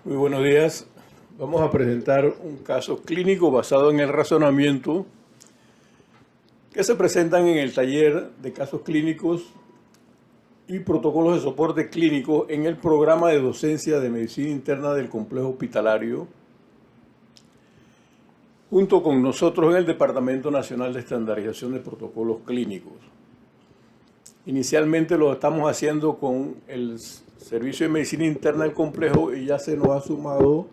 Muy buenos días. Vamos a presentar un caso clínico basado en el razonamiento que se presentan en el taller de casos clínicos y protocolos de soporte clínico en el programa de docencia de medicina interna del complejo hospitalario, junto con nosotros en el Departamento Nacional de Estandarización de Protocolos Clínicos. Inicialmente lo estamos haciendo con el Servicio de Medicina Interna del complejo y ya se nos ha sumado,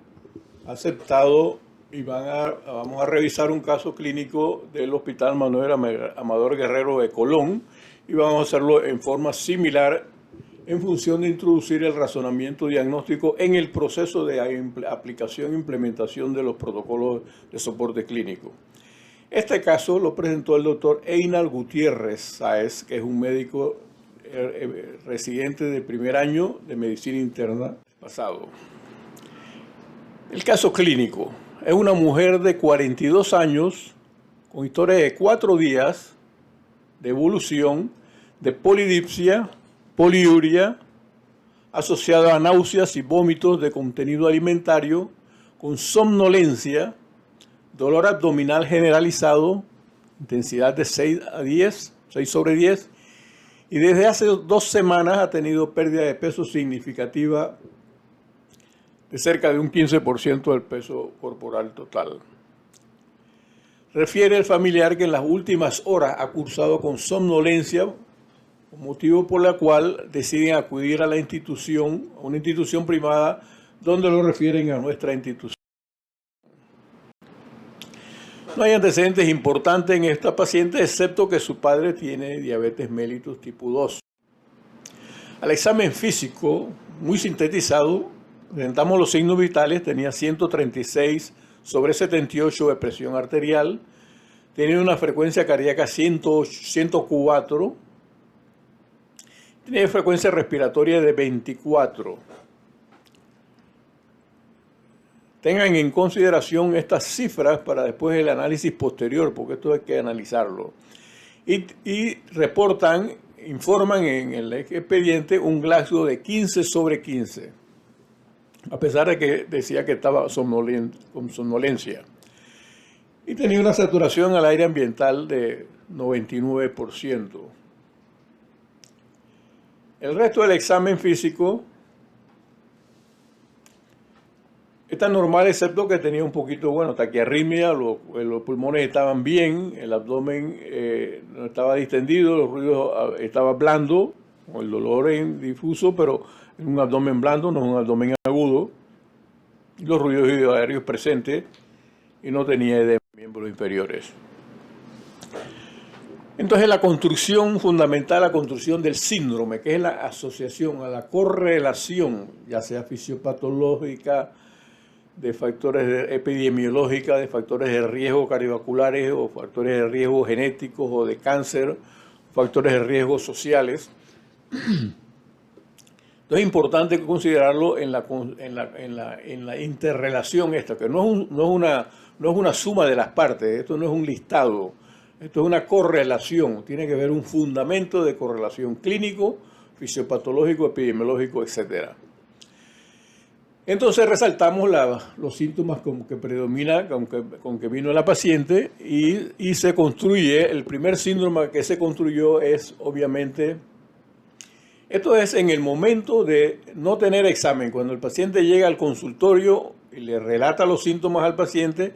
aceptado, y vamos a revisar un caso clínico del Hospital Manuel Amador Guerrero de Colón, y vamos a hacerlo en forma similar en función de introducir el razonamiento diagnóstico en el proceso de aplicación e implementación de los protocolos de soporte clínico. Este caso lo presentó el doctor Einar Gutiérrez Sáez, que es un médico residente de primer año de medicina interna pasado. El caso clínico es una mujer de 42 años con historia de 4 días de evolución de polidipsia, poliuria, asociada a náuseas y vómitos de contenido alimentario, con somnolencia, dolor abdominal generalizado, intensidad de 6 sobre 10, y desde hace 2 semanas ha tenido pérdida de peso significativa de cerca de un 15% del peso corporal total. Refiere el familiar que en las últimas horas ha cursado con somnolencia, motivo por la cual deciden acudir a una institución privada, donde lo refieren a nuestra institución. No hay antecedentes importantes en esta paciente, excepto que su padre tiene diabetes mellitus tipo 2. Al examen físico, muy sintetizado, presentamos los signos vitales. Tenía 136 sobre 78 de presión arterial, tenía una frecuencia cardíaca 104, tenía frecuencia respiratoria de 24. Tengan en consideración estas cifras para después el análisis posterior, porque esto hay que analizarlo. Y informan en el expediente un Glasgow de 15 sobre 15, a pesar de que decía que estaba con somnolencia. Y tenía una saturación al aire ambiental de 99%. El resto del examen físico está normal, excepto que tenía un poquito, taquiarritmia, los pulmones estaban bien, el abdomen no estaba distendido, los ruidos estaba blando, con el dolor en difuso, pero es un abdomen blando, no es un abdomen agudo, los ruidos aéreos presentes, y no tenía edema en miembros inferiores. Entonces la construcción fundamental, la construcción del síndrome, que es la asociación, a la correlación, ya sea fisiopatológica, de factores epidemiológicos, de factores de riesgo cardiovasculares o factores de riesgo genéticos o de cáncer, factores de riesgo sociales. Entonces es importante considerarlo en la interrelación esta, que no es una suma de las partes, esto no es un listado, esto es una correlación, tiene que haber un fundamento de correlación clínico, fisiopatológico, epidemiológico, etc. Entonces resaltamos los síntomas con que predomina, con que vino la paciente, y se construye, el primer síndrome que se construyó es obviamente, esto es en el momento de no tener examen, cuando el paciente llega al consultorio y le relata los síntomas al paciente,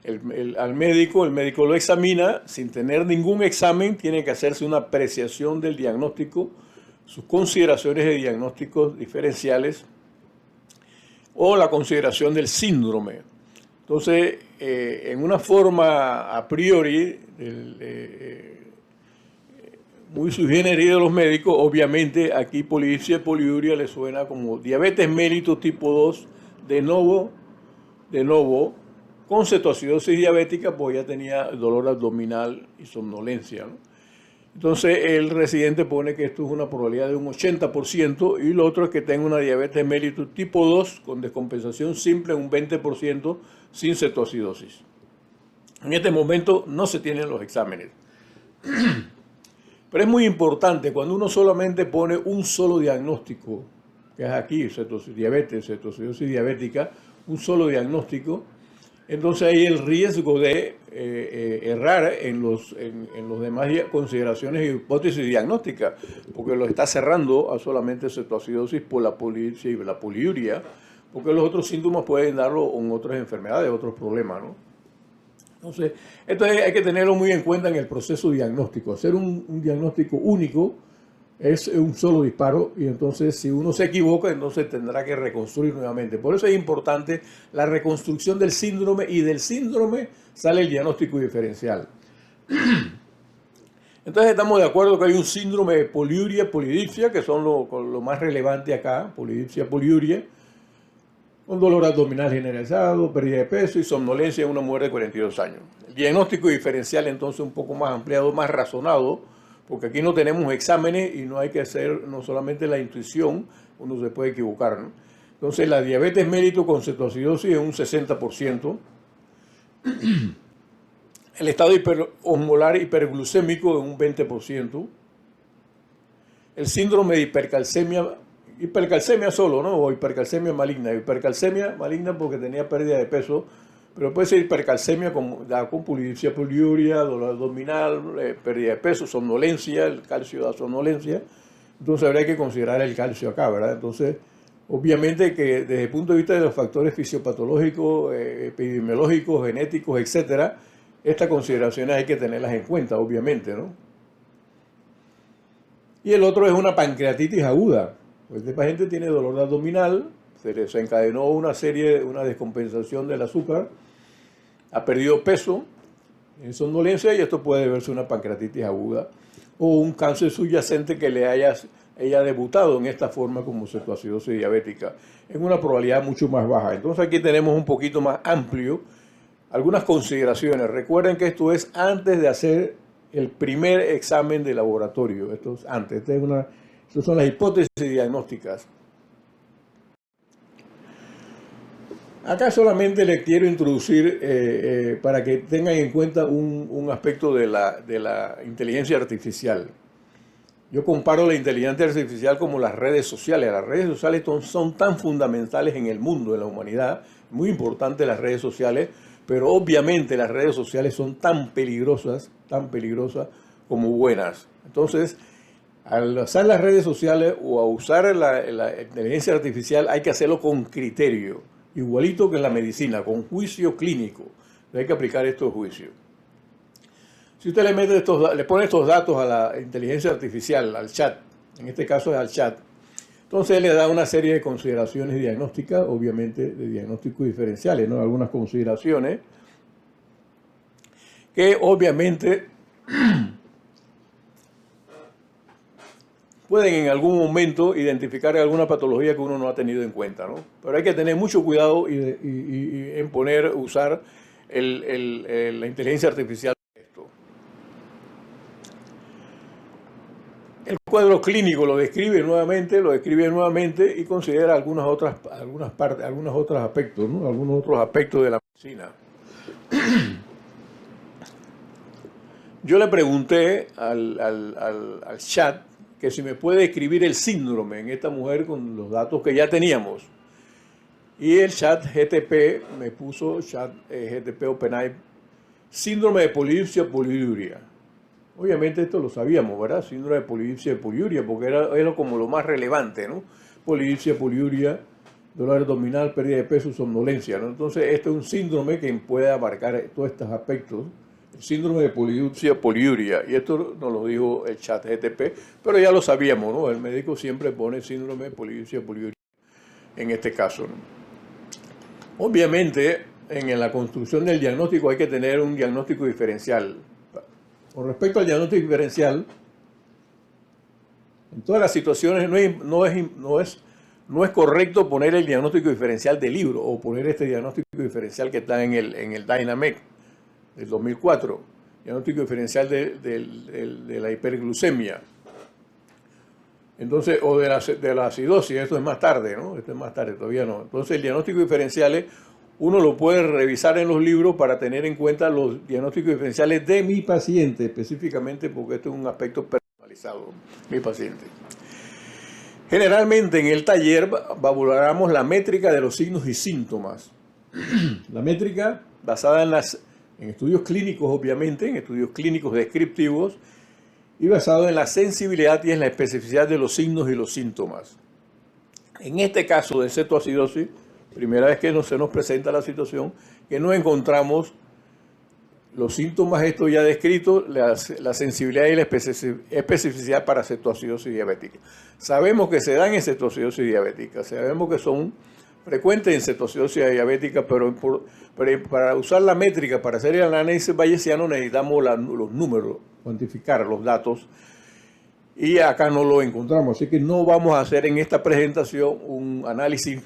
al médico, el médico lo examina, sin tener ningún examen, tiene que hacerse una apreciación del diagnóstico, sus consideraciones de diagnósticos diferenciales, o la consideración del síndrome. Entonces, en una forma a priori, muy sui generis de los médicos, obviamente aquí polidipsia y poliuria le suena como diabetes mellitus tipo 2 de novo, con cetoacidosis diabética, pues ya tenía dolor abdominal y somnolencia, ¿no? Entonces el residente pone que esto es una probabilidad de un 80%, y lo otro es que tenga una diabetes mellitus tipo 2 con descompensación simple, un 20% sin cetoacidosis. En este momento no se tienen los exámenes. Pero es muy importante, cuando uno solamente pone un solo diagnóstico, que es aquí, diabetes, cetocidosis diabética, un solo diagnóstico. Entonces hay el riesgo de errar en los demás consideraciones e hipótesis diagnósticas, porque lo está cerrando a solamente cetoacidosis por la poliuria, porque los otros síntomas pueden darlo en otras enfermedades, otros problemas, ¿no? Entonces, esto hay que tenerlo muy en cuenta en el proceso diagnóstico. Hacer un diagnóstico único es un solo disparo, y entonces si uno se equivoca, entonces tendrá que reconstruir nuevamente. Por eso es importante la reconstrucción del síndrome, y del síndrome sale el diagnóstico diferencial. Entonces estamos de acuerdo que hay un síndrome de poliuria, polidipsia, que son lo más relevante acá, polidipsia, poliuria, con dolor abdominal generalizado, pérdida de peso y somnolencia en una mujer de 42 años. El diagnóstico diferencial entonces un poco más ampliado, más razonado, porque aquí no tenemos exámenes y no hay que hacer no solamente la intuición, uno se puede equivocar, ¿no? Entonces la diabetes mellitus con cetoacidosis es un 60%, el estado osmolar hiperglucémico es un 20%, el síndrome de hipercalcemia solo, ¿no? O hipercalcemia maligna porque tenía pérdida de peso, pero puede ser hipercalcemia con polidipsia, poliuria, dolor abdominal, pérdida de peso, somnolencia, el calcio da somnolencia. Entonces habría que considerar el calcio acá, ¿verdad? Entonces, obviamente que desde el punto de vista de los factores fisiopatológicos, epidemiológicos, genéticos, etcétera, estas consideraciones hay que tenerlas en cuenta, obviamente, ¿no? Y el otro es una pancreatitis aguda. Pues esta paciente tiene dolor abdominal, se desencadenó una descompensación del azúcar, ha perdido peso, en somnolencia, y esto puede verse una pancreatitis aguda o un cáncer subyacente que haya debutado en esta forma como cetoacidosis diabética, en una probabilidad mucho más baja. Entonces aquí tenemos un poquito más amplio algunas consideraciones. Recuerden que esto es antes de hacer el primer examen de laboratorio. Esto es antes. Estas son las hipótesis diagnósticas. Acá solamente les quiero introducir para que tengan en cuenta un aspecto de la inteligencia artificial. Yo comparo la inteligencia artificial como las redes sociales. Las redes sociales son tan fundamentales en el mundo, en la humanidad, muy importantes las redes sociales, pero obviamente las redes sociales son tan peligrosas como buenas. Entonces, al usar las redes sociales o a usar la inteligencia artificial hay que hacerlo con criterio, igualito que en la medicina, con juicio clínico. Hay que aplicar estos juicios. Si usted le pone estos datos a la inteligencia artificial, al chat, en este caso es al chat, entonces le da una serie de consideraciones diagnósticas, obviamente de diagnósticos diferenciales, ¿no? Algunas consideraciones que obviamente pueden en algún momento identificar alguna patología que uno no ha tenido en cuenta, ¿no? Pero hay que tener mucho cuidado en usar la inteligencia artificial. El cuadro clínico lo describe nuevamente y considera algunos otros aspectos, ¿no? Algunos otros aspectos de la medicina. Yo le pregunté al chat que si me puede escribir el síndrome en esta mujer con los datos que ya teníamos. Y el chat GTP me puso, GTP OpenAI, síndrome de polidipsia poliuria. Obviamente esto lo sabíamos, ¿verdad? Síndrome de polidipsia de poliuria, porque era como lo más relevante, ¿no? Polidipsia, poliuria, dolor abdominal, pérdida de peso, somnolencia, ¿no? Entonces, este es un síndrome que puede abarcar todos estos aspectos. El síndrome de polidipsia, poliuria, y esto nos lo dijo el chat GTP, pero ya lo sabíamos, ¿no? El médico siempre pone síndrome de polidipsia, poliuria en este caso, ¿no? Obviamente, en la construcción del diagnóstico hay que tener un diagnóstico diferencial. Con respecto al diagnóstico diferencial, en todas las situaciones no es correcto poner el diagnóstico diferencial del libro o poner este diagnóstico diferencial que está en el Dynamec del 2004, diagnóstico diferencial de la hiperglucemia. Entonces, o de la acidosis, esto es más tarde, ¿no? Esto es más tarde, todavía no. Entonces, el diagnóstico diferencial uno lo puede revisar en los libros para tener en cuenta los diagnósticos diferenciales de mi paciente, específicamente porque esto es un aspecto personalizado, mi paciente. Generalmente en el taller valoramos la métrica de los signos y síntomas. La métrica basada en estudios clínicos, obviamente, en estudios clínicos descriptivos, y basado en la sensibilidad y en la especificidad de los signos y los síntomas. En este caso de cetoacidosis, primera vez que se nos presenta la situación, que no encontramos los síntomas estos ya descritos, la sensibilidad y la especificidad para cetoacidosis diabética. Sabemos que se dan en cetoacidosis diabética, sabemos que son frecuentes en cetoacidosis diabética, pero para usar la métrica, para hacer el análisis bayesiano, necesitamos los números, cuantificar los datos, y acá no lo encontramos. Así que no vamos a hacer en esta presentación un análisis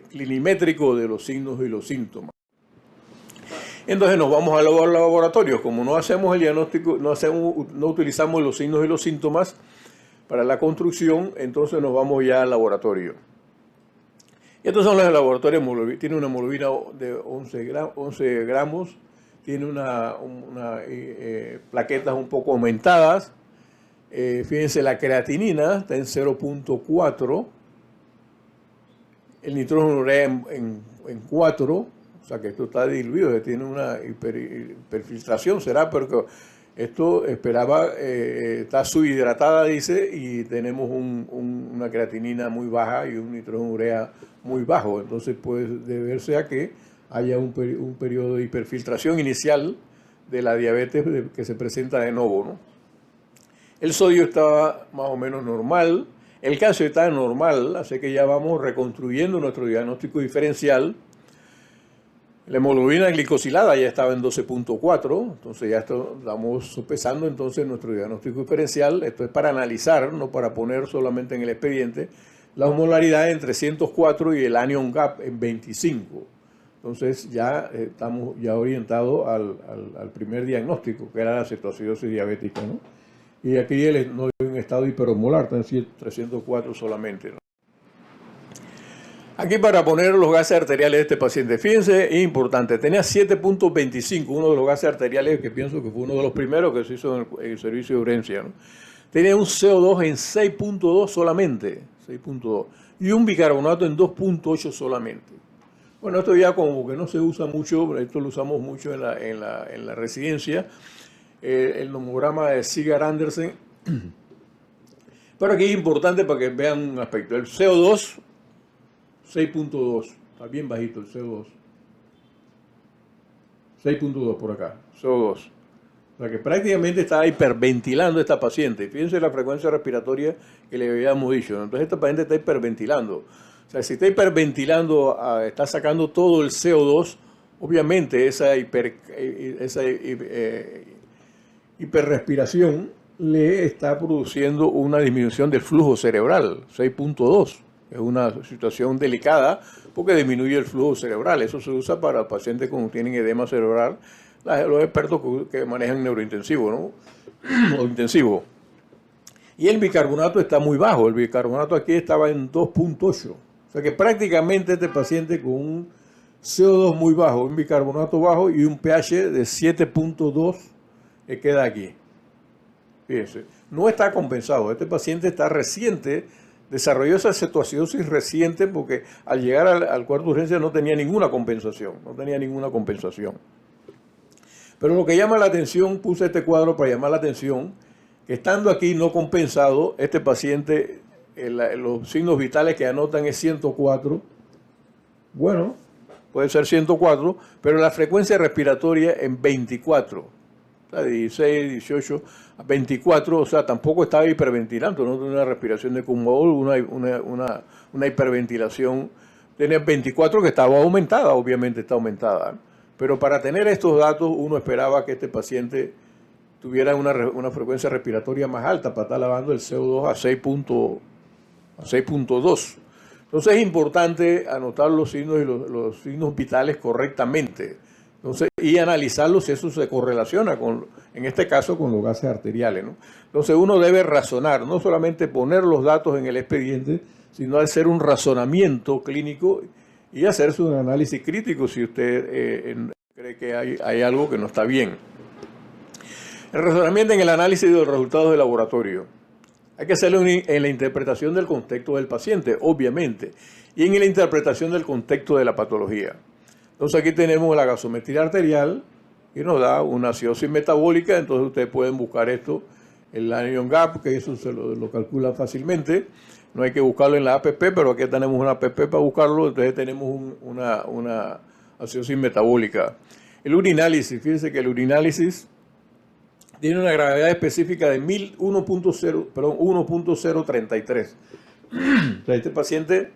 clinimétrico de los signos y los síntomas. Entonces nos vamos a los laboratorios. Como no hacemos el diagnóstico, no utilizamos los signos y los síntomas para la construcción, entonces nos vamos ya al laboratorio. Y estos son los laboratorios. Tiene una hemoglobina de 11 gramos, tiene plaquetas un poco aumentadas. Fíjense, la creatinina está en 0.4, el nitrógeno urea en 4, o sea que esto está diluido, tiene una hiperfiltración, será porque esto está subhidratada, dice, y tenemos una creatinina muy baja y un nitrógeno urea muy bajo. Entonces puede deberse a que haya un periodo de hiperfiltración inicial de la diabetes que se presenta de nuevo, ¿no? El sodio estaba más o menos normal, el calcio está normal, así que ya vamos reconstruyendo nuestro diagnóstico diferencial. La hemoglobina glicosilada ya estaba en 12.4, entonces ya estamos sopesando entonces nuestro diagnóstico diferencial. Esto es para analizar, no para poner solamente en el expediente, la osmolaridad en 304 y el anion gap en 25. Entonces ya estamos ya orientados al primer diagnóstico, que era la cetoacidosis diabética, ¿no? Y aquí no hay un estado hiperosmolar, está en 304 solamente, ¿no? Aquí para poner los gases arteriales de este paciente, fíjense, es importante, tenía 7.25, uno de los gases arteriales que pienso que fue uno de los primeros que se hizo en el servicio de urgencia, ¿no? Tenía un CO2 en 6.2 solamente, 6.2, y un bicarbonato en 2.8 solamente. Bueno, esto ya como que no se usa mucho, esto lo usamos mucho en la residencia, el nomograma de Ziegler-Andersen, pero aquí es importante para que vean un aspecto. El CO2, 6.2, está bien bajito el CO2, 6.2 por acá, CO2. O sea que prácticamente está hiperventilando esta paciente. Fíjense la frecuencia respiratoria que le habíamos dicho. Entonces esta paciente está hiperventilando. O sea, si está hiperventilando, está sacando todo el CO2, obviamente esa hiperrespiración le está produciendo una disminución del flujo cerebral, 6.2. Es una situación delicada porque disminuye el flujo cerebral. Eso se usa para pacientes que tienen edema cerebral, los expertos que manejan neurointensivo, ¿no? O intensivo. Y el bicarbonato está muy bajo. El bicarbonato aquí estaba en 2.8. O sea que prácticamente este paciente con un CO2 muy bajo, un bicarbonato bajo y un pH de 7.2 queda aquí. Fíjense, no está compensado. Este paciente está reciente, desarrolló esa cetoacidosis reciente porque al llegar al cuarto de urgencia no tenía ninguna compensación. Pero lo que llama la atención, puse este cuadro para llamar la atención, que estando aquí no compensado, este paciente, los signos vitales que anotan es 104. Bueno, puede ser 104, pero la frecuencia respiratoria en 24. O sea, 16, 18, 24, o sea, tampoco estaba hiperventilando, no tenía una respiración de Kuhn-Moll, una hiperventilación. Tenía 24 que estaba aumentada, obviamente está aumentada. Pero para tener estos datos, uno esperaba que este paciente tuviera una frecuencia respiratoria más alta para estar lavando el CO2 a 6.2. Entonces es importante anotar los signos y los signos vitales correctamente. Entonces, y analizarlos si eso se correlaciona en este caso, con los gases arteriales, ¿no? Entonces uno debe razonar, no solamente poner los datos en el expediente, sino hacer un razonamiento clínico y hacerse un análisis crítico si usted cree que hay algo que no está bien. El razonamiento en el análisis de los resultados de laboratorio. Hay que hacerlo en la interpretación del contexto del paciente, obviamente, y en la interpretación del contexto de la patología. Entonces aquí tenemos la gasometría arterial y nos da una acidosis metabólica. Entonces ustedes pueden buscar esto, el anion gap, que eso se lo calculan fácilmente. No hay que buscarlo en la APP, pero aquí tenemos una APP para buscarlo. Entonces tenemos una acidosis metabólica. El urinálisis, fíjense que el urinálisis tiene una gravedad específica de 1.033. Este paciente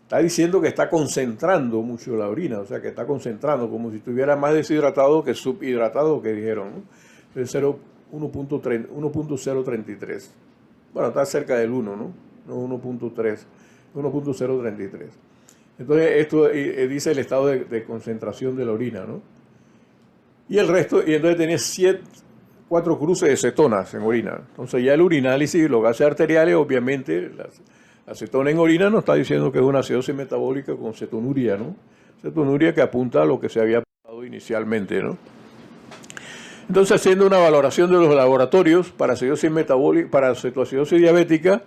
está diciendo que está concentrando mucho la orina, o sea que está concentrando como si estuviera más deshidratado que subhidratado, que dijeron, ¿no? Es 1.033. Bueno, está cerca del 1, ¿no? No 1.3, 1.033. Entonces esto dice el estado de concentración de la orina, ¿no? Y el resto, y entonces tenés 4 cruces de cetonas en orina. Entonces ya el urinálisis, los gases arteriales, obviamente, la acetona en orina nos está diciendo que es una acidosis metabólica con cetonuria, ¿no? Cetonuria que apunta a lo que se había apuntado inicialmente, ¿no? Entonces, haciendo una valoración de los laboratorios para acidosis metabólica, para cetoacidosis diabética,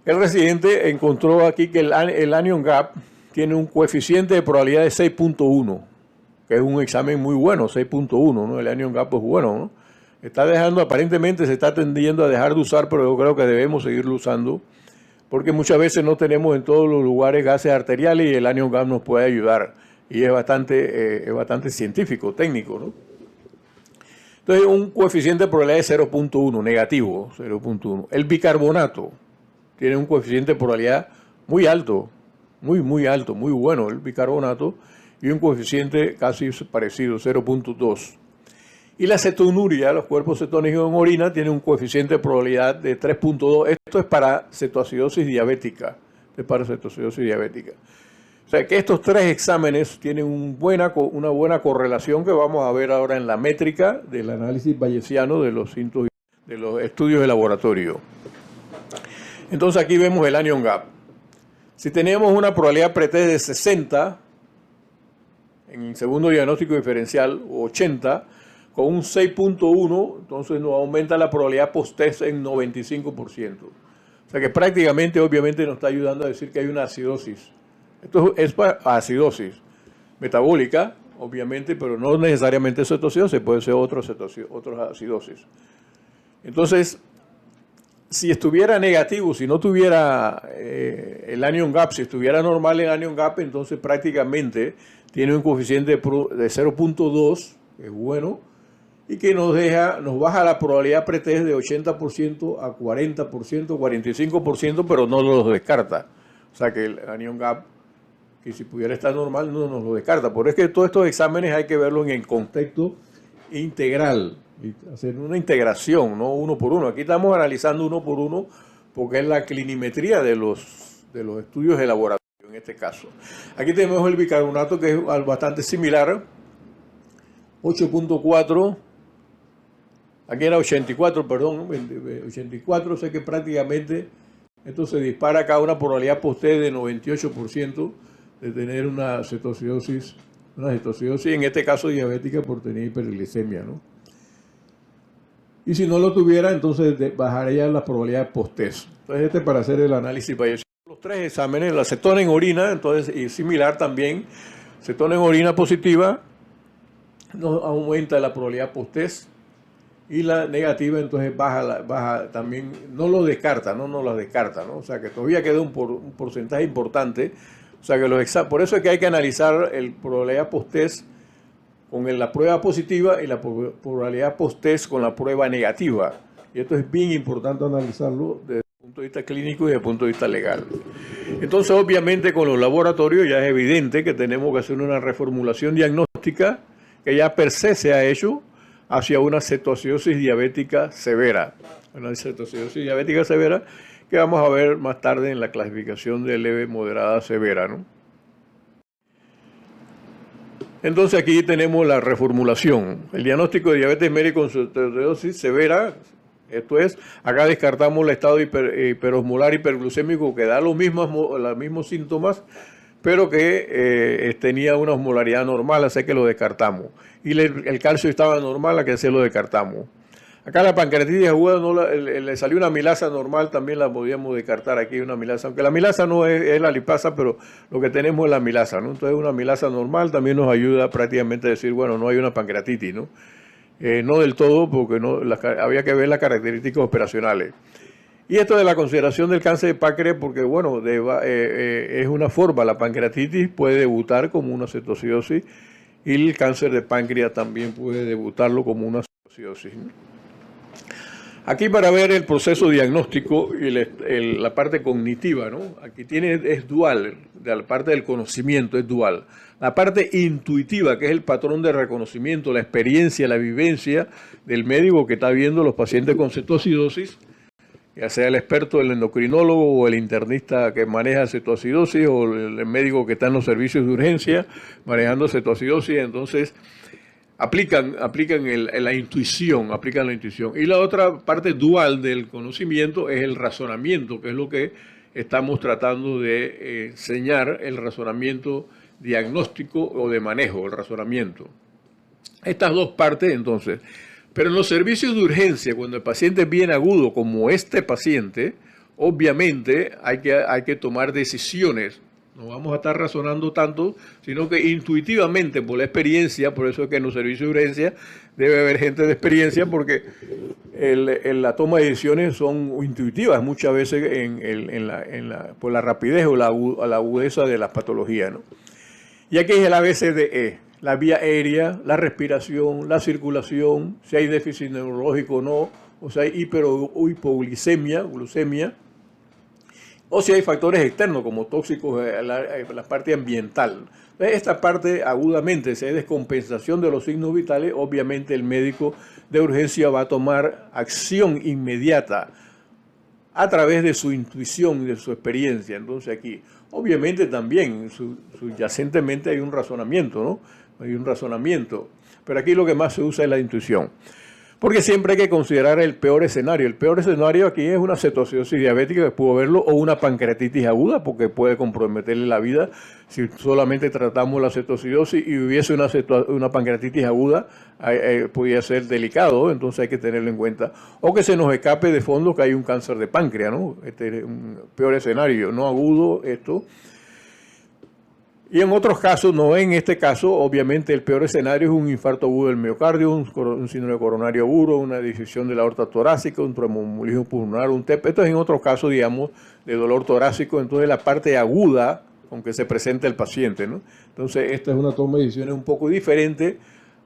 el residente encontró aquí que el anion gap tiene un coeficiente de probabilidad de 6.1, que es un examen muy bueno, 6.1, ¿no? El anion gap es bueno, ¿no? Está dejando, aparentemente se está tendiendo a dejar de usar, pero yo creo que debemos seguirlo usando, porque muchas veces no tenemos en todos los lugares gases arteriales y el anion gap nos puede ayudar, y es bastante científico, técnico, ¿no? Entonces, un coeficiente de probabilidad de 0.1, negativo, 0.1. El bicarbonato tiene un coeficiente de probabilidad muy alto, muy alto, muy bueno el bicarbonato, y un coeficiente casi parecido, 0.2. Y la cetonuria, los cuerpos cetónicos en orina, tienen un coeficiente de probabilidad de 3.2. Esto es para cetoacidosis diabética. O sea que estos 3 exámenes tienen una buena correlación que vamos a ver ahora en la métrica del análisis bayesiano de los estudios de laboratorio. Entonces aquí vemos el anion gap. Si tenemos una probabilidad pretest de 60 en el segundo diagnóstico diferencial, o 80, con un 6.1, entonces nos aumenta la probabilidad post-test en 95%. O sea que prácticamente, obviamente, nos está ayudando a decir que hay una acidosis. Esto es para acidosis metabólica, obviamente, pero no necesariamente cetoacidosis, puede ser otras acidosis. Entonces, si estuviera negativo, si no tuviera el anion gap, si estuviera normal el anion gap, entonces prácticamente tiene un coeficiente de 0.2, que es bueno, y que nos baja la probabilidad pretest de 80% a 40%, 45%, pero no lo descarta. O sea que el anion gap, que si pudiera estar normal, no nos lo descarta. Por eso es que todos estos exámenes hay que verlos en el contexto integral, y hacer una integración, no uno por uno. Aquí estamos analizando uno por uno porque es la clinimetría de los estudios de laboratorio en este caso. Aquí tenemos el bicarbonato, que es bastante similar, 8.4, aquí era 84, perdón, 84, o sea que prácticamente esto se dispara acá una probabilidad post-test de 98% de tener una cetoacidosis, en este caso diabética por tener hiperglicemia, ¿no? Y si no lo tuviera, entonces bajaría la probabilidad post-test. Entonces para hacer el análisis bayesiano. Los 3 exámenes, la cetona en orina, entonces, y similar también, cetona en orina positiva, nos aumenta la probabilidad post-test, y la negativa entonces baja también, no lo descarta, ¿no? O sea que todavía queda un porcentaje importante. O sea que por eso es que hay que analizar el probabilidad post-test con la prueba positiva y la probabilidad post-test con la prueba negativa. Y esto es bien importante analizarlo desde el punto de vista clínico y desde el punto de vista legal. Entonces, obviamente, con los laboratorios ya es evidente que tenemos que hacer una reformulación diagnóstica que ya per se se ha hecho hacia una cetoacidosis diabética severa. Una cetoacidosis diabética severa que vamos a ver más tarde en la clasificación de leve, moderada, severa, ¿no? Entonces aquí tenemos la reformulación. El diagnóstico de diabetes mellitus con cetoacidosis severa, esto es, acá descartamos el estado hiperosmolar hiperglucémico que da los mismos síntomas, pero que tenía una osmolaridad normal, así que lo descartamos. Y el calcio estaba normal, así que se lo descartamos. Acá la pancreatitis aguda no le salió una amilasa normal, también la podíamos descartar aquí, una amilasa, aunque la amilasa no es la lipasa, pero lo que tenemos es la amilasa, ¿no? Entonces una amilasa normal también nos ayuda prácticamente a decir, bueno, no hay una pancreatitis, ¿no? No del todo, porque no, había que ver las características operacionales. Y esto de la consideración del cáncer de páncreas, porque bueno, es una forma, la pancreatitis puede debutar como una cetocidosis y el cáncer de páncreas también puede debutarlo como una cetocidosis, ¿no? Aquí para ver el proceso diagnóstico y la parte cognitiva, ¿no? Aquí es dual, la parte del conocimiento es dual. La parte intuitiva, que es el patrón de reconocimiento, la experiencia, la vivencia del médico que está viendo los pacientes con cetoacidosis, ya sea el experto, el endocrinólogo o el internista que maneja cetoacidosis o el médico que está en los servicios de urgencia manejando cetoacidosis, entonces aplican la intuición. Y la otra parte dual del conocimiento es el razonamiento, que es lo que estamos tratando de enseñar, el razonamiento diagnóstico o de manejo, el razonamiento. Estas dos partes, entonces. Pero en los servicios de urgencia, cuando el paciente es bien agudo, como este paciente, obviamente hay que tomar decisiones. No vamos a estar razonando tanto, sino que intuitivamente, por la experiencia, por eso es que en los servicios de urgencia debe haber gente de experiencia, porque la toma de decisiones son intuitivas muchas veces por la rapidez o la agudeza de las patologías, ¿no? Y aquí es el ABCDE, la vía aérea, la respiración, la circulación, si hay déficit neurológico o no, o si hay hipoglucemia, o si hay factores externos como tóxicos, la parte ambiental. Entonces, esta parte agudamente, si hay descompensación de los signos vitales, obviamente el médico de urgencia va a tomar acción inmediata a través de su intuición y de su experiencia. Entonces aquí, obviamente también, subyacentemente hay un razonamiento, ¿no? Hay un razonamiento, pero aquí lo que más se usa es la intuición. Porque siempre hay que considerar el peor escenario. El peor escenario aquí es una cetoacidosis diabética, que pudo verlo, o una pancreatitis aguda, porque puede comprometerle la vida. Si solamente tratamos la cetoacidosis y hubiese una pancreatitis aguda, podría ser delicado, entonces hay que tenerlo en cuenta. O que se nos escape de fondo que hay un cáncer de páncreas, ¿no? Este es un peor escenario, no agudo esto. Y en otros casos, no en este caso, obviamente el peor escenario es un infarto agudo del miocardio, un síndrome coronario agudo, una disección de la aorta torácica, un tromboembolismo pulmonar, un TEP. Esto es en otros casos, digamos, de dolor torácico, entonces la parte aguda con que se presenta el paciente, ¿no? Entonces esta es una toma de decisiones un poco diferente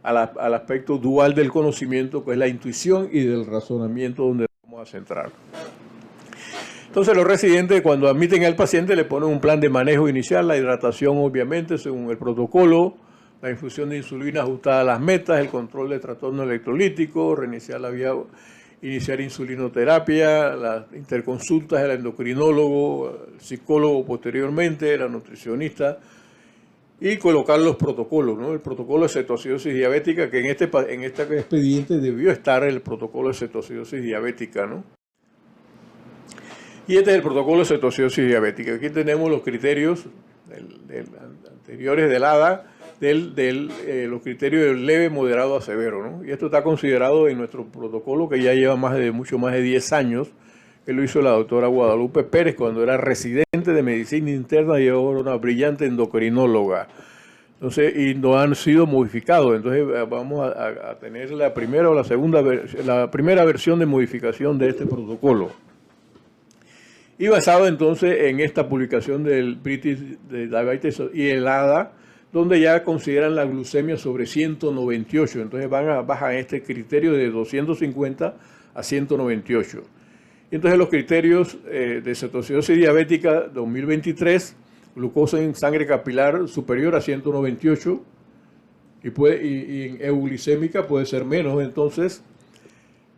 al aspecto dual del conocimiento, que es la intuición y del razonamiento, donde vamos a centrar. Entonces los residentes, cuando admiten al paciente, le ponen un plan de manejo inicial, la hidratación obviamente según el protocolo, la infusión de insulina ajustada a las metas, el control de trastorno electrolítico, reiniciar la vía, iniciar insulinoterapia, las interconsultas del endocrinólogo, el psicólogo posteriormente, la nutricionista, y colocar los protocolos, ¿no? El protocolo de cetoacidosis diabética, que en este expediente debió estar el protocolo de cetoacidosis diabética, ¿no? Y este es el protocolo de cetoacidosis diabética. Aquí tenemos los criterios anteriores del ADA, los criterios del leve, moderado a severo, ¿no? Y esto está considerado en nuestro protocolo, que ya lleva mucho más de 10 años, que lo hizo la doctora Guadalupe Pérez cuando era residente de medicina interna y ahora una brillante endocrinóloga. Entonces, y no han sido modificados. Entonces vamos a tener la primera o la primera versión de modificación de este protocolo. Y basado entonces en esta publicación del British Diabetes y el ADA, donde ya consideran la glucemia sobre 198. Entonces bajan este criterio de 250 a 198. Y entonces los criterios de cetoacidosis diabética 2023, glucosa en sangre capilar superior a 198 y en euglicémica puede ser menos. Entonces,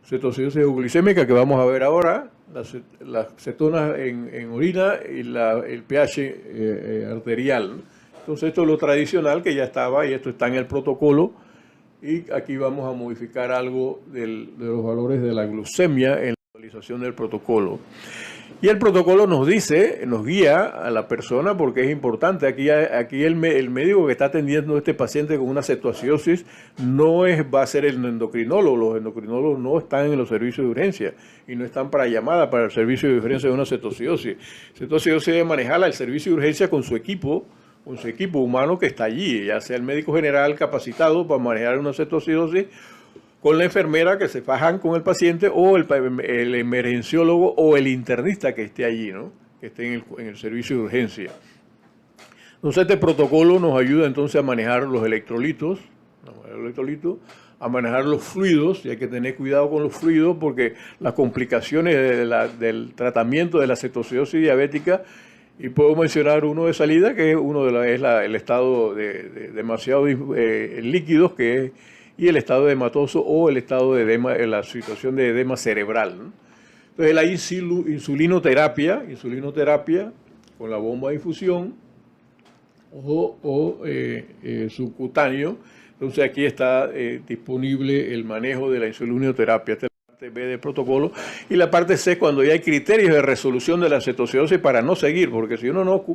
cetoacidosis euglicémica que vamos a ver ahora, las cetonas en orina y el pH arterial. Entonces esto es lo tradicional que ya estaba y esto está en el protocolo. Y aquí vamos a modificar algo de los valores de la glucemia en la actualización del protocolo. Y el protocolo nos dice, nos guía a la persona porque es importante. Aquí el médico que está atendiendo a este paciente con una cetoacidosis va a ser el endocrinólogo. Los endocrinólogos no están en los servicios de urgencia y no están para llamada para el servicio de urgencia de una cetoacidosis. Cetoacidosis debe manejarla el servicio de urgencia con su equipo humano que está allí, ya sea el médico general capacitado para manejar una cetoacidosis, con la enfermera que se fajan con el paciente o el emergenciólogo o el internista que esté allí, ¿no? Que esté en el servicio de urgencia. Entonces este protocolo nos ayuda entonces a manejar los electrolitos, a manejar los fluidos, y hay que tener cuidado con los fluidos porque las complicaciones del tratamiento de la cetoacidosis diabética, y puedo mencionar uno de salida, que es el estado de demasiado líquidos, que es y el estado edematoso o el estado de edema, la situación de edema cerebral, ¿no? Entonces la insulinoterapia con la bomba de infusión o subcutáneo. Entonces aquí está disponible el manejo de la insulinoterapia. Esta es la parte B del protocolo. Y la parte C, cuando ya hay criterios de resolución de la cetoacidosis para no seguir, porque si uno no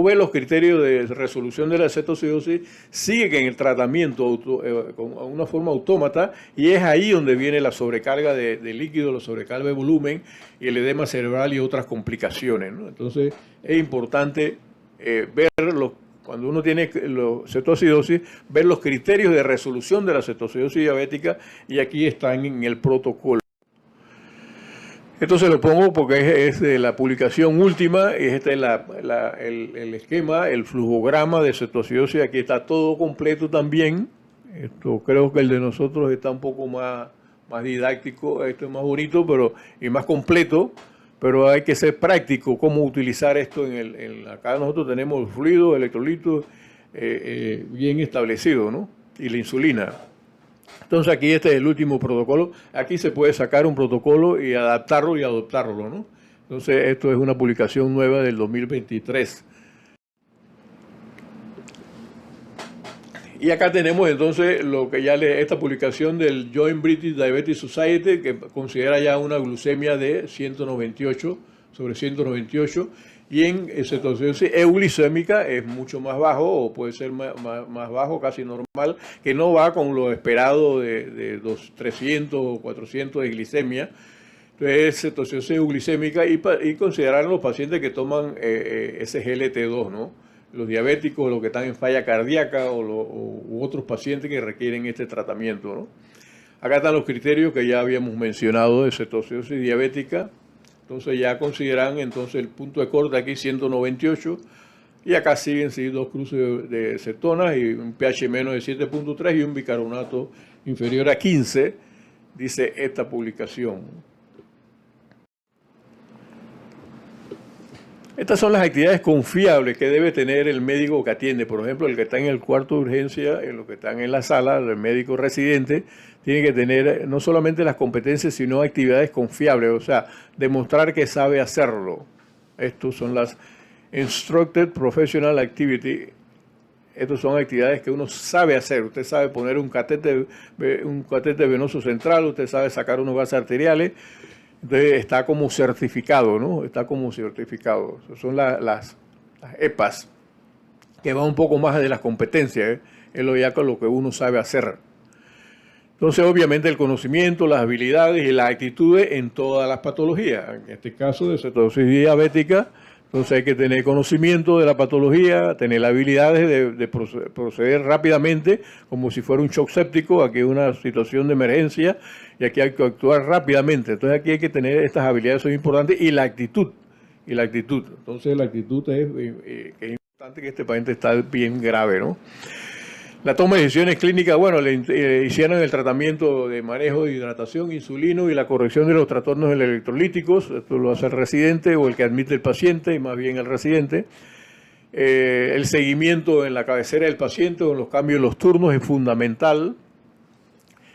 ve los criterios de resolución de la cetoacidosis, sigue en el tratamiento con una forma autómata, y es ahí donde viene la sobrecarga de líquido, la sobrecarga de volumen y el edema cerebral y otras complicaciones, ¿no? Entonces es importante cuando uno tiene cetoacidosis, ver los criterios de resolución de la cetoacidosis diabética, y aquí están en el protocolo. Esto se lo pongo porque es de la publicación última, y este es el esquema, el flujograma de cetoacidosis. Aquí está todo completo también. Esto creo que el de nosotros está un poco más didáctico, esto es más bonito y más completo. Pero hay que ser práctico cómo utilizar esto acá nosotros tenemos fluidos, electrolitos bien establecidos, ¿no? Y la insulina. Entonces aquí este es el último protocolo. Aquí se puede sacar un protocolo y adaptarlo y adoptarlo, ¿no? Entonces esto es una publicación nueva del 2023. Y acá tenemos entonces esta publicación del Joint British Diabetes Society, que considera ya una glucemia de 198 sobre 198, y en cetoacidosis euglicémica es mucho más bajo, o puede ser más bajo, casi normal, que no va con lo esperado de 300 o 400 de glicemia. Entonces es cetoacidosis euglicémica, y considerar los pacientes que toman SGLT2, ¿no? Los diabéticos, los que están en falla cardíaca u otros pacientes que requieren este tratamiento, ¿no? Acá están los criterios que ya habíamos mencionado de cetoacidosis diabética. Entonces ya consideran el punto de corte aquí 198, y acá siguen dos cruces de cetonas y un pH menos de 7.3 y un bicarbonato inferior a 15, dice esta publicación. Estas son las actividades confiables que debe tener el médico que atiende. Por ejemplo, el que está en el cuarto de urgencia, los que están en la sala, el médico residente, tiene que tener no solamente las competencias, sino actividades confiables, o sea, demostrar que sabe hacerlo. Estos son las Instructed Professional Activity. Estas son actividades que uno sabe hacer. Usted sabe poner un catéter venoso central, usted sabe sacar unos gases arteriales. Entonces está como certificado, ¿no? Está como certificado. Son las EPAs, que van un poco más de las competencias, ¿eh? Es lo que uno sabe hacer. Entonces, obviamente, el conocimiento, las habilidades y las actitudes en todas las patologías. En este caso de cetoacidosis diabética, entonces hay que tener conocimiento de la patología, tener las habilidades de proceder rápidamente, como si fuera un shock séptico. Aquí es una situación de emergencia y aquí hay que actuar rápidamente. Entonces aquí hay que tener estas habilidades, son importantes, y la actitud. Entonces la actitud es importante, que este paciente está bien grave, ¿no? La toma de decisiones clínicas, bueno, le hicieron el tratamiento de manejo de hidratación, insulino y la corrección de los trastornos electrolíticos. Esto lo hace el residente o el que admite el paciente, y más bien el residente. El seguimiento en la cabecera del paciente o en los cambios de los turnos es fundamental.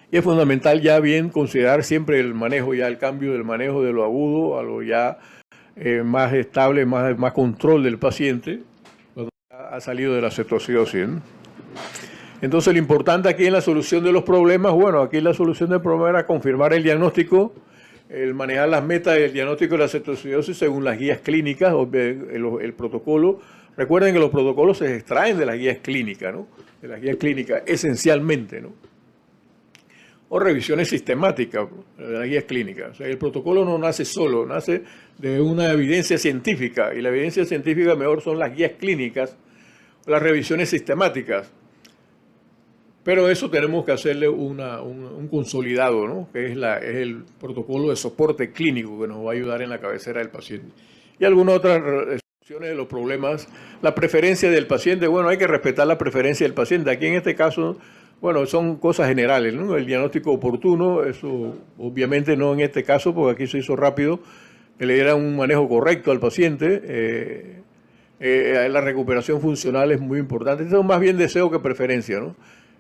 Y es fundamental ya bien considerar siempre el manejo, ya el cambio del manejo de lo agudo a lo ya más estable, más control del paciente cuando ha salido de la cetoacidosis, ¿no? Entonces lo importante aquí en la solución de los problemas, bueno, aquí la solución del problema era confirmar el diagnóstico el manejar las metas del diagnóstico de la cetoacidosis según las guías clínicas, o el protocolo. Recuerden que los protocolos se extraen de las guías clínicas, ¿no? De las guías clínicas esencialmente, ¿no? O revisiones sistemáticas de las guías clínicas. O sea, el protocolo no nace solo, nace de una evidencia científica, y la evidencia científica mejor son las guías clínicas, las revisiones sistemáticas. Pero eso tenemos que hacerle un consolidado, ¿no? Que es el protocolo de soporte clínico que nos va a ayudar en la cabecera del paciente. Y algunas otras soluciones de los problemas. La preferencia del paciente, bueno, hay que respetar la preferencia del paciente. Aquí en este caso, bueno, son cosas generales, ¿no? El diagnóstico oportuno, eso obviamente no en este caso, porque aquí se hizo rápido, que le dieran un manejo correcto al paciente. La recuperación funcional es muy importante. Eso es más bien deseo que preferencia, ¿no?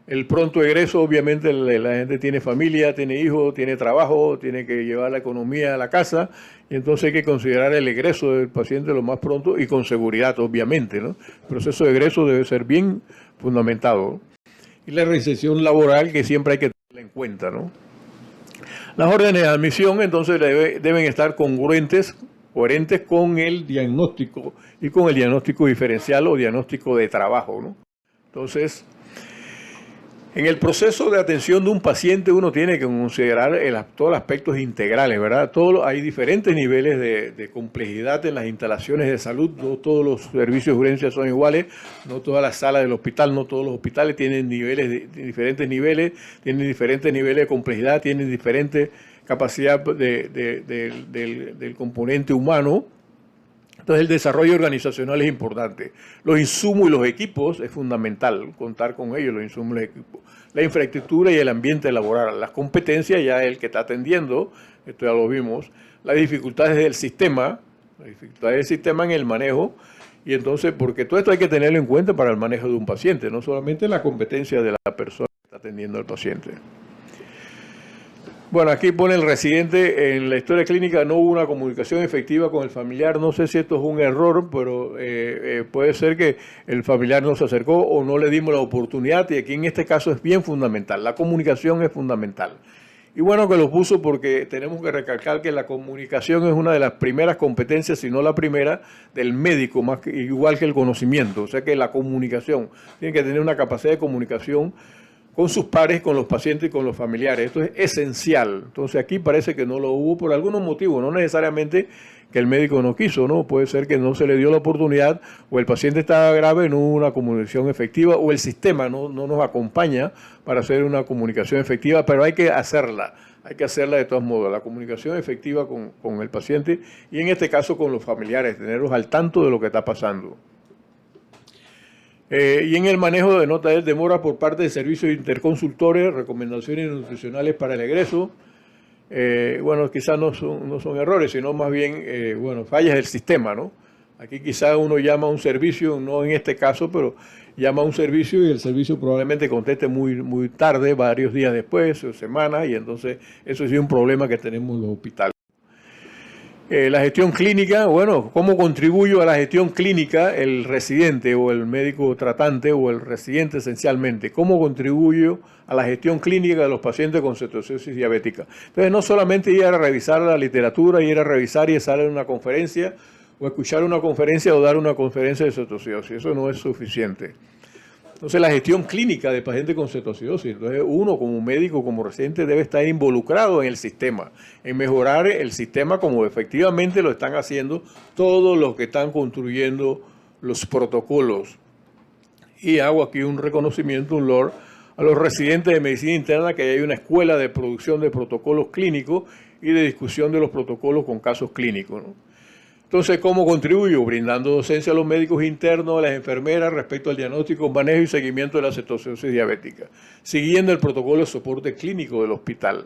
El pronto egreso, obviamente, la gente tiene familia, tiene hijos, tiene trabajo, tiene que llevar la economía a la casa, y entonces hay que considerar el egreso del paciente lo más pronto y con seguridad, obviamente, ¿no? El proceso de egreso debe ser bien fundamentado, ¿no? Y la reinserción laboral, que siempre hay que tenerla en cuenta, ¿no? Las órdenes de admisión, entonces, deben estar coherentes con el diagnóstico y con el diagnóstico diferencial o diagnóstico de trabajo, ¿no? Entonces, en el proceso de atención de un paciente uno tiene que considerar todos los aspectos integrales, ¿verdad? Hay diferentes niveles de complejidad en las instalaciones de salud. No todos los servicios de urgencia son iguales, no todas las salas del hospital, no todos los hospitales tienen diferentes niveles, tienen diferentes niveles de complejidad, tienen diferente capacidad del componente humano. Entonces el desarrollo organizacional es importante. Los insumos y los equipos es fundamental, contar con ellos, los insumos y los equipos. La infraestructura y el ambiente laboral. Las competencias ya el que está atendiendo, esto ya lo vimos. Las dificultades del sistema, en el manejo. Y entonces, porque todo esto hay que tenerlo en cuenta para el manejo de un paciente, no solamente la competencia de la persona que está atendiendo al paciente. Bueno, aquí pone el residente, en la historia clínica no hubo una comunicación efectiva con el familiar. No sé si esto es un error, pero puede ser que el familiar no se acercó o no le dimos la oportunidad, y aquí en este caso es bien fundamental. La comunicación es fundamental. Y bueno que lo puso porque tenemos que recalcar que la comunicación es una de las primeras competencias, si no la primera, del médico, igual que el conocimiento. O sea que la comunicación, tiene que tener una capacidad de comunicación con sus pares, con los pacientes y con los familiares. Esto es esencial. Entonces aquí parece que no lo hubo por algunos motivos, no necesariamente que el médico no quiso, ¿no? Puede ser que no se le dio la oportunidad, o el paciente estaba grave, no hubo una comunicación efectiva, o el sistema no nos acompaña para hacer una comunicación efectiva, pero hay que hacerla de todos modos, la comunicación efectiva con el paciente, y en este caso con los familiares, tenerlos al tanto de lo que está pasando. Y en el manejo de notas de demora por parte de servicios interconsultores, recomendaciones nutricionales para el egreso. Bueno, quizás no son errores, sino más bien, fallas del sistema, ¿no? Aquí quizás uno llama a un servicio, no en este caso, pero llama a un servicio y el servicio probablemente conteste muy tarde, varios días después, o semanas, y entonces eso sí es un problema que tenemos en los hospitales. La gestión clínica, bueno, ¿cómo contribuyo a la gestión clínica el residente o el médico tratante o el residente esencialmente? ¿Cómo contribuyo a la gestión clínica de los pacientes con cetoacidosis diabética? Entonces, no solamente ir a revisar la literatura, ir a revisar y salir en una conferencia, o escuchar una conferencia o dar una conferencia de cetoacidosis, eso no es suficiente. Entonces, la gestión clínica de pacientes con cetoacidosis. Entonces, uno como médico, como residente, debe estar involucrado en el sistema, en mejorar el sistema como efectivamente lo están haciendo todos los que están construyendo los protocolos. Y hago aquí un reconocimiento, un loor, a los residentes de medicina interna, que hay una escuela de producción de protocolos clínicos y de discusión de los protocolos con casos clínicos, ¿no? Entonces, ¿cómo contribuyo? Brindando docencia a los médicos internos, a las enfermeras respecto al diagnóstico, manejo y seguimiento de la cetoacidosis diabética, siguiendo el protocolo de soporte clínico del hospital.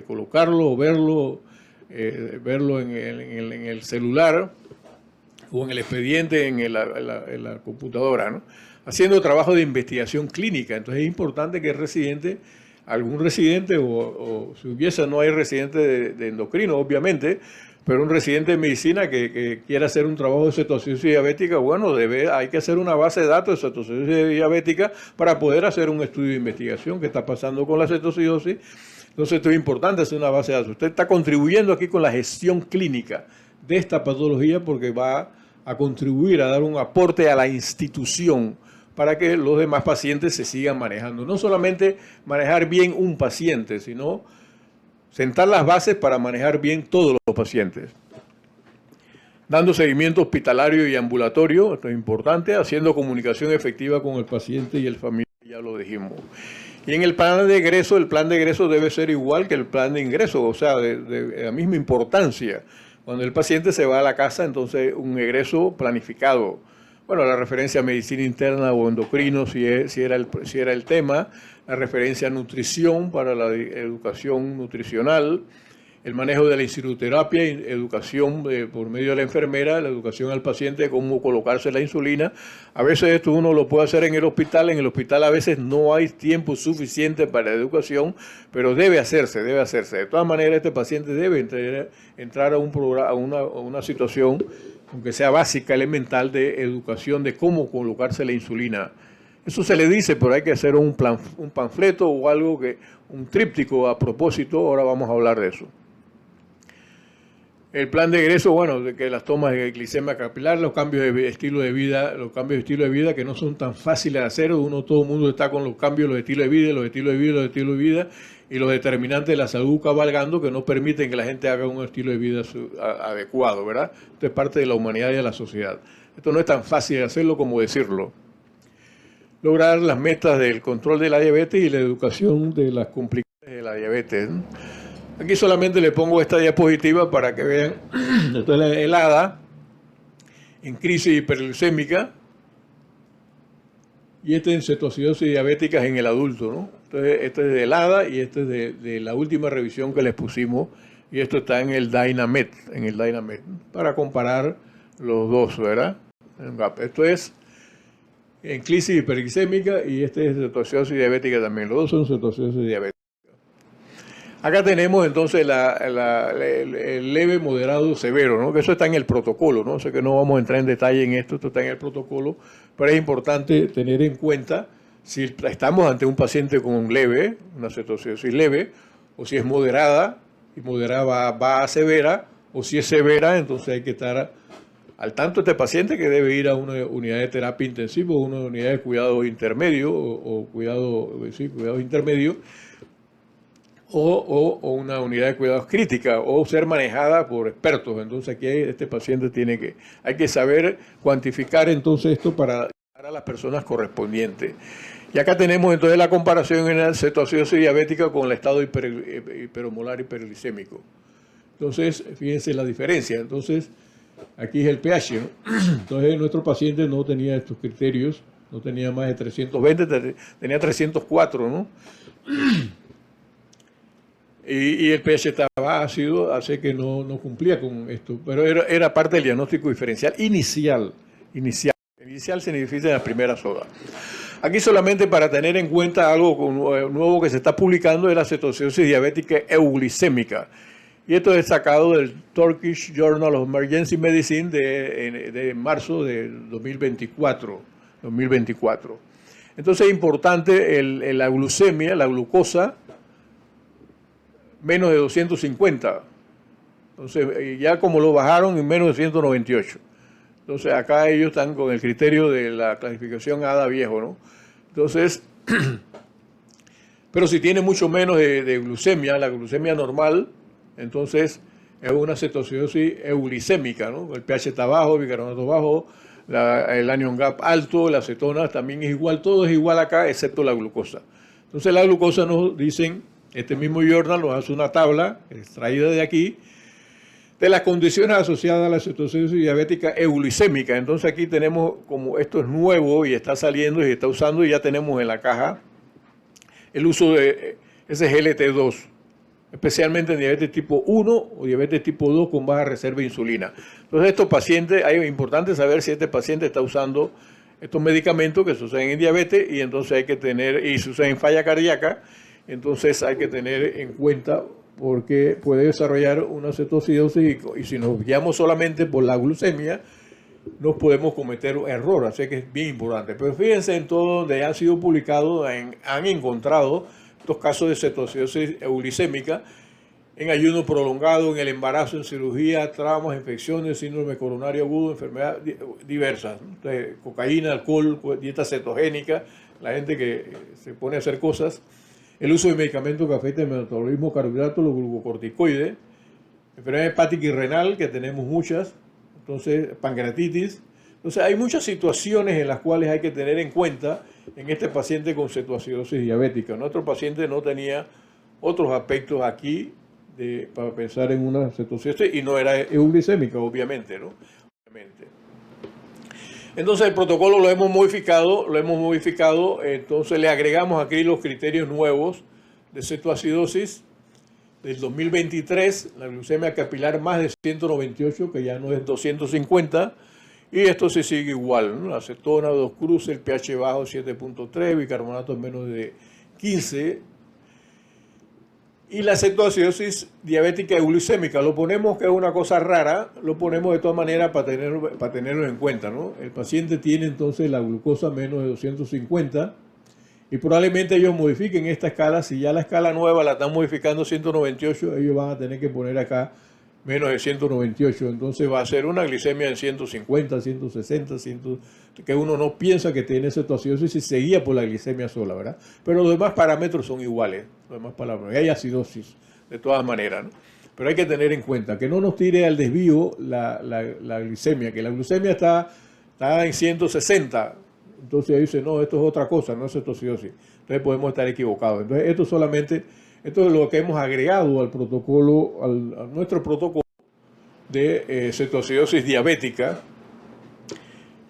Colocarlo, verlo en el celular o en el expediente, en la computadora, ¿no? Haciendo trabajo de investigación clínica. Entonces es importante que el residente, algún residente, o si hubiese, no hay residente de endocrino, obviamente, pero un residente de medicina que quiera hacer un trabajo de cetoacidosis diabética, bueno, hay que hacer una base de datos de cetoacidosis diabética para poder hacer un estudio de investigación que está pasando con la cetoacidosis, Entonces esto es importante hacer una base de datos. Usted está contribuyendo aquí con la gestión clínica de esta patología porque va a contribuir a dar un aporte a la institución para que los demás pacientes se sigan manejando. No solamente manejar bien un paciente, sino sentar las bases para manejar bien todos los pacientes. Dando seguimiento hospitalario y ambulatorio, esto es importante, haciendo comunicación efectiva con el paciente y el familiar, ya lo dijimos. Y en el plan de egreso debe ser igual que el plan de ingreso, o sea, de la misma importancia. Cuando el paciente se va a la casa, entonces un egreso planificado. Bueno, la referencia a medicina interna o endocrino, si era el tema, la referencia a nutrición para la educación nutricional, el manejo de la insuinoterapia, educación por medio de la enfermera, la educación al paciente de cómo colocarse la insulina. A veces esto uno lo puede hacer en el hospital a veces no hay tiempo suficiente para la educación, pero debe hacerse. De todas maneras, este paciente debe entrar a una situación, aunque sea básica, elemental, de educación de cómo colocarse la insulina. Eso se le dice, pero hay que hacer un panfleto o algo, un tríptico a propósito. Ahora vamos a hablar de eso. El plan de egreso, bueno, de que las tomas de glicemia capilar, los cambios de estilo de vida que no son tan fáciles de hacer. Todo el mundo está con los cambios, los estilos de vida, y los determinantes de la salud cabalgando que no permiten que la gente haga un estilo de vida adecuado, ¿verdad? Esto es parte de la humanidad y de la sociedad. Esto no es tan fácil de hacerlo como decirlo. Lograr las metas del control de la diabetes y la educación de las complicaciones de la diabetes, ¿no? Aquí solamente le pongo esta diapositiva para que vean. Esto es el ADA en crisis hiperglucémica y este en cetoacidosis diabéticas en el adulto, ¿no? Entonces, este es del ADA y este es de la última revisión que les pusimos, y esto está en el Dynamet, para comparar los dos, ¿verdad? Esto es en crisis hiperglicémica y este es cetoacidosis diabética también. Los dos son cetoacidosis diabética. Acá tenemos entonces el leve, moderado, severo, ¿no? Que eso está en el protocolo, ¿no? O sea que no vamos a entrar en detalle en esto está en el protocolo, pero es importante tener en cuenta si estamos ante un paciente con leve, una cetoacidosis leve, o si es moderada, y moderada va a severa, o si es severa, entonces hay que estar al tanto de este paciente que debe ir a una unidad de terapia intensiva, una unidad de cuidado intermedio, o cuidados intermedios, o una unidad de cuidados crítica, o ser manejada por expertos. Entonces aquí este paciente hay que saber cuantificar entonces esto para dar a las personas correspondientes. Y acá tenemos entonces la comparación en la cetoacidosis diabética con el estado hiperomolar hiperglicémico. Entonces, fíjense la diferencia. Entonces, aquí es el pH, ¿no? Entonces, nuestro paciente no tenía estos criterios, no tenía más de 320, tenía 304, ¿no? Y el pH estaba ácido, hace que no cumplía con esto, pero era parte del diagnóstico diferencial inicial. Inicial significa la primera soda. Aquí solamente para tener en cuenta algo nuevo que se está publicando es la cetoacidosis diabética euglicémica. Y esto es sacado del Turkish Journal of Emergency Medicine de marzo de 2024. Entonces es importante la glucemia, la glucosa, menos de 250. Entonces, ya como lo bajaron en menos de 198. Entonces, acá ellos están con el criterio de la clasificación ADA viejo, ¿no? Entonces, pero si tiene mucho menos de glucemia, la glucemia normal, entonces es una cetoacidosis euglicémica, ¿no? El pH está bajo, el bicarbonato bajo, el anion gap alto, la acetona también es igual, todo es igual acá, excepto la glucosa. Entonces, la glucosa nos dicen, este mismo journal nos hace una tabla extraída de aquí de las condiciones asociadas a la cetoacidosis diabética euglicémica. Entonces aquí tenemos, como esto es nuevo y está saliendo y está usando, y ya tenemos en la caja el uso de SGLT2, especialmente en diabetes tipo 1 o diabetes tipo 2 con baja reserva de insulina. Entonces estos pacientes, es importante saber si este paciente está usando estos medicamentos que se usan en diabetes, y entonces hay que tener, y se usan en falla cardíaca. Entonces hay que tener en cuenta porque puede desarrollar una cetoacidosis y si nos guiamos solamente por la glucemia, nos podemos cometer un error, así que es bien importante. Pero fíjense en todo donde han sido publicados, han encontrado estos casos de cetoacidosis euglicémica en ayuno prolongado, en el embarazo, en cirugía, traumas, infecciones, síndrome coronario agudo, enfermedades diversas. Entonces, cocaína, alcohol, dieta cetogénica, la gente que se pone a hacer cosas, el uso de medicamentos que afectan el metabolismo, carbohidratos, los glucocorticoides, enfermedad hepática y renal, que tenemos muchas, entonces pancreatitis. Entonces hay muchas situaciones en las cuales hay que tener en cuenta en este paciente con cetoacidosis diabética. Nuestro paciente no tenía otros aspectos aquí para pensar en una cetoacidosis y no era euglicémica, obviamente, ¿no? Obviamente. Entonces el protocolo lo hemos modificado, entonces le agregamos aquí los criterios nuevos de cetoacidosis del 2023, la glucemia capilar más de 198, que ya no es 250, y esto se sigue igual, ¿no? La acetona, 2 cruces, el pH bajo 7.3, bicarbonato menos de 15, y la cetoacidosis diabética euglicémica, lo ponemos que es una cosa rara, lo ponemos de todas maneras para tenerlo en cuenta, ¿no? El paciente tiene entonces la glucosa menos de 250 y probablemente ellos modifiquen esta escala. Si ya la escala nueva la están modificando 198, ellos van a tener que poner acá menos de 198, entonces va a ser una glicemia en 150, 160, 100, que uno no piensa que tiene cetoacidosis y se guía por la glicemia sola, ¿verdad? Pero los demás parámetros son iguales, los demás parámetros. Hay acidosis, de todas maneras, ¿no? Pero hay que tener en cuenta que no nos tire al desvío la glicemia, que la glucemia está en 160, entonces ahí dice, no, esto es otra cosa, no es cetoacidosis. Entonces podemos estar equivocados. Entonces esto es lo que hemos agregado al protocolo, a nuestro protocolo de cetoacidosis diabética,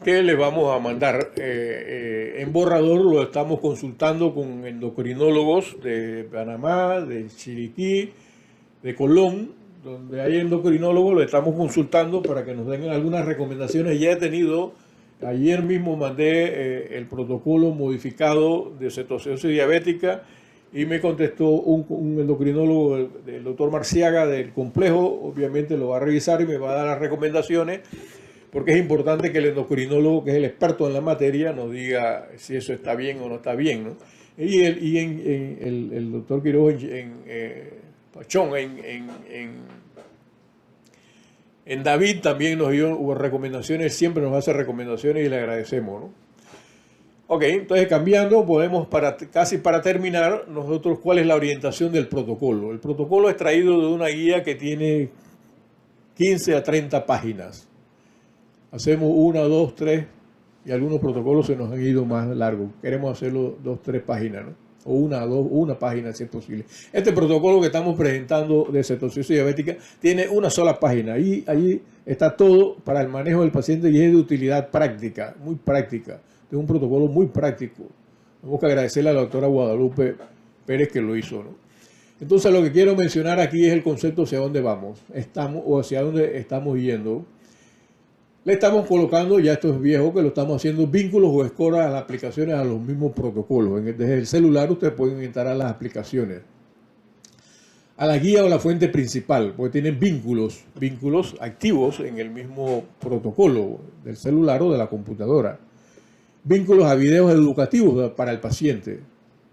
que le vamos a mandar en borrador. Lo estamos consultando con endocrinólogos de Panamá, de Chiriquí, de Colón, donde hay endocrinólogos, lo estamos consultando para que nos den algunas recomendaciones. Ya he tenido, ayer mismo mandé el protocolo modificado de cetoacidosis diabética, y me contestó un endocrinólogo, el doctor Marciaga del complejo. Obviamente lo va a revisar y me va a dar las recomendaciones, porque es importante que el endocrinólogo, que es el experto en la materia, nos diga si eso está bien o no está bien, ¿no? Y el doctor Quiroz Pachón en David también nos dio recomendaciones, siempre nos hace recomendaciones y le agradecemos, ¿no? Ok, entonces cambiando, podemos casi para terminar, nosotros, ¿cuál es la orientación del protocolo? El protocolo es traído de una guía que tiene 15 a 30 páginas. Hacemos 1, 2, 3, y algunos protocolos se nos han ido más largos. Queremos hacerlo 2, 3 páginas, ¿no? O una página si es posible. Este protocolo que estamos presentando de cetoacidosis diabética tiene una sola página, y allí está todo para el manejo del paciente y es de utilidad práctica, muy práctica. Es un protocolo muy práctico. Tenemos que agradecerle a la doctora Guadalupe Pérez que lo hizo, ¿no? Entonces lo que quiero mencionar aquí es el concepto hacia dónde vamos, o hacia dónde estamos yendo. Le estamos colocando, ya esto es viejo, que lo estamos haciendo, vínculos o escoras a las aplicaciones, a los mismos protocolos. Desde el celular ustedes pueden instalar las aplicaciones a la guía o la fuente principal, porque tienen vínculos activos en el mismo protocolo del celular o de la computadora. Vínculos a videos educativos para el paciente,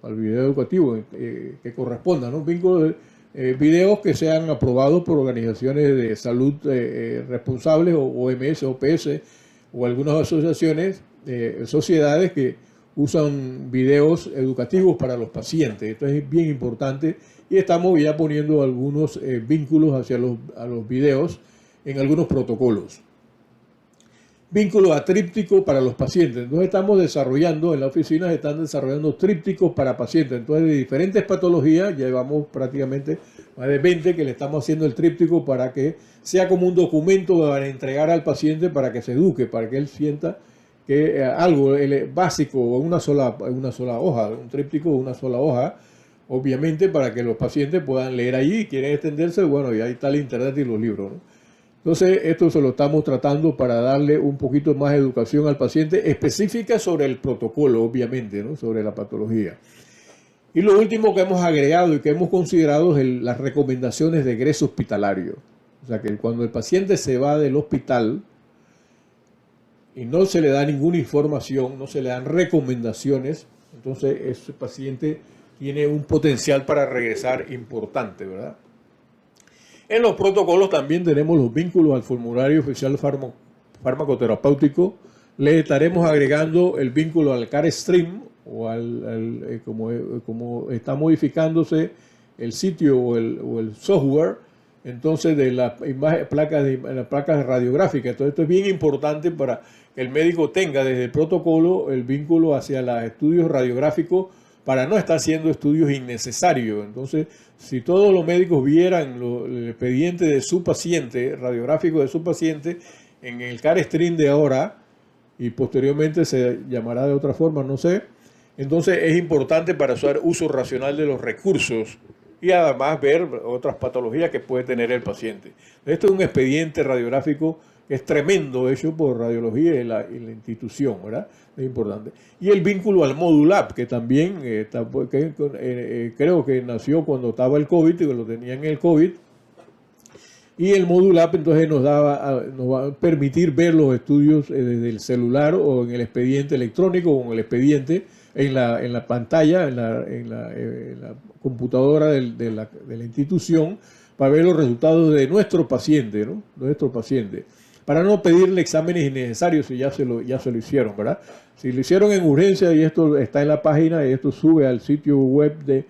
al video educativo que corresponda, ¿no? Vínculos, videos que sean aprobados por organizaciones de salud responsables, o OMS, OPS, o algunas asociaciones, sociedades que usan videos educativos para los pacientes. Esto es bien importante, y estamos ya poniendo algunos vínculos hacia a los videos en algunos protocolos. Vínculos a trípticos para los pacientes. Entonces estamos desarrollando, en la oficina se están desarrollando trípticos para pacientes. Entonces de diferentes patologías, llevamos prácticamente más de 20 que le estamos haciendo el tríptico para que sea como un documento para entregar al paciente, para que se eduque, para que él sienta que algo básico, una sola hoja, un tríptico, una sola hoja, obviamente para que los pacientes puedan leer allí. Quieren extenderse, bueno, y ahí está el internet y los libros, ¿no? Entonces, esto se lo estamos tratando para darle un poquito más de educación al paciente, específica sobre el protocolo, obviamente, ¿no? Sobre la patología. Y lo último que hemos agregado y que hemos considerado es las recomendaciones de egreso hospitalario. O sea, que cuando el paciente se va del hospital y no se le da ninguna información, no se le dan recomendaciones, entonces ese paciente tiene un potencial para regresar importante, ¿verdad? En los protocolos también tenemos los vínculos al formulario oficial farmacoterapéutico. Le estaremos agregando el vínculo al CARStream o como está modificándose el sitio o el software, entonces de las placas radiográficas. Entonces esto es bien importante para que el médico tenga desde el protocolo el vínculo hacia los estudios radiográficos para no estar haciendo estudios innecesarios. Entonces, si todos los médicos vieran el expediente de su paciente, radiográfico de su paciente, en el CARStream de ahora, y posteriormente se llamará de otra forma, no sé, entonces es importante para hacer uso racional de los recursos y además ver otras patologías que puede tener el paciente. Esto es un expediente radiográfico que es tremendo, hecho por Radiología y la institución, ¿verdad? Es importante. Y el vínculo al Modulab, que también creo que nació cuando estaba el COVID, que lo tenía en el COVID. Y el Modulab entonces nos va a permitir ver los estudios desde el celular o en el expediente electrónico o en el expediente en la pantalla, en la computadora de la institución, para ver los resultados de nuestro paciente, ¿no? Nuestro paciente. Para no pedirle exámenes innecesarios si ya se lo hicieron, ¿verdad? Si lo hicieron en urgencia y esto está en la página y esto sube al sitio web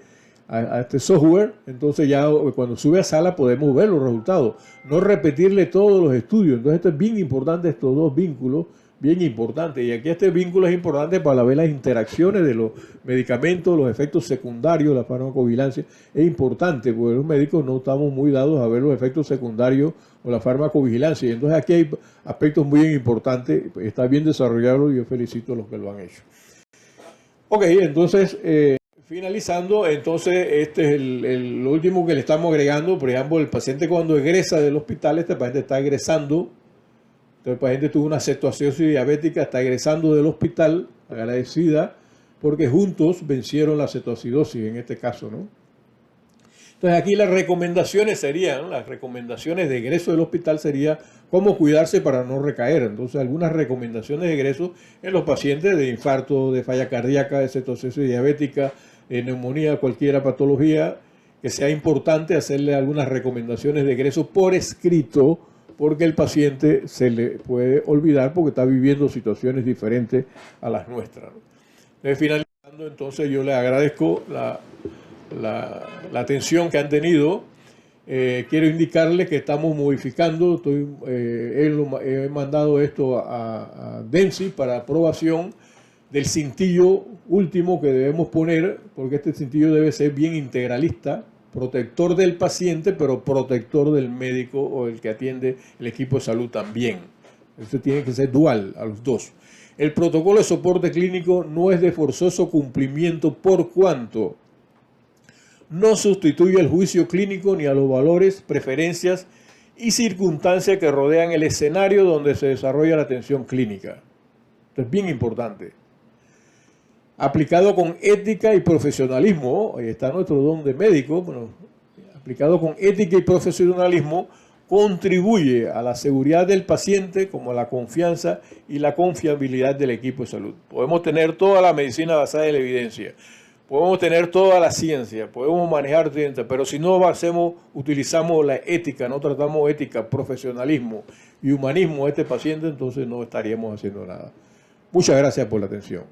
a este software, entonces ya cuando sube a sala podemos ver los resultados. No repetirle todos los estudios. Entonces esto es bien importante, estos dos vínculos, bien importante. Y aquí este vínculo es importante para ver las interacciones de los medicamentos, los efectos secundarios, la farmacovigilancia. Es importante porque los médicos no estamos muy dados a ver los efectos secundarios o la farmacovigilancia. Y entonces aquí hay aspectos muy importantes. Está bien desarrollado y yo felicito a los que lo han hecho. Ok, entonces, finalizando, entonces este es lo último que le estamos agregando. Por ejemplo, el paciente cuando egresa del hospital, este paciente está egresando. El paciente tuvo una cetoacidosis diabética, está egresando del hospital, agradecida, porque juntos vencieron la cetoacidosis en este caso, ¿no? Entonces aquí las recomendaciones serían, las recomendaciones de egreso del hospital sería cómo cuidarse para no recaer. Entonces algunas recomendaciones de egreso en los pacientes de infarto, de falla cardíaca, de cetoacidosis diabética, de neumonía, cualquier patología, que sea importante hacerle algunas recomendaciones de egreso por escrito, porque el paciente se le puede olvidar porque está viviendo situaciones diferentes a las nuestras. Finalizando, entonces yo le agradezco la atención que han tenido. Quiero indicarles que estamos modificando, he mandado esto a DENSI para aprobación del cintillo último que debemos poner, porque este cintillo debe ser bien integralista, protector del paciente, pero protector del médico o el que atiende el equipo de salud también. Eso tiene que ser dual a los dos. El protocolo de soporte clínico no es de forzoso cumplimiento por cuanto no sustituye el juicio clínico ni a los valores, preferencias y circunstancias que rodean el escenario donde se desarrolla la atención clínica. Esto es bien importante. Aplicado con ética y profesionalismo, ahí está nuestro don de médico, bueno, aplicado con ética y profesionalismo, contribuye a la seguridad del paciente como a la confianza y la confiabilidad del equipo de salud. Podemos tener toda la medicina basada en la evidencia, podemos tener toda la ciencia, podemos manejar ciencia, pero si no utilizamos la ética, no tratamos ética, profesionalismo y humanismo a este paciente, entonces no estaríamos haciendo nada. Muchas gracias por la atención.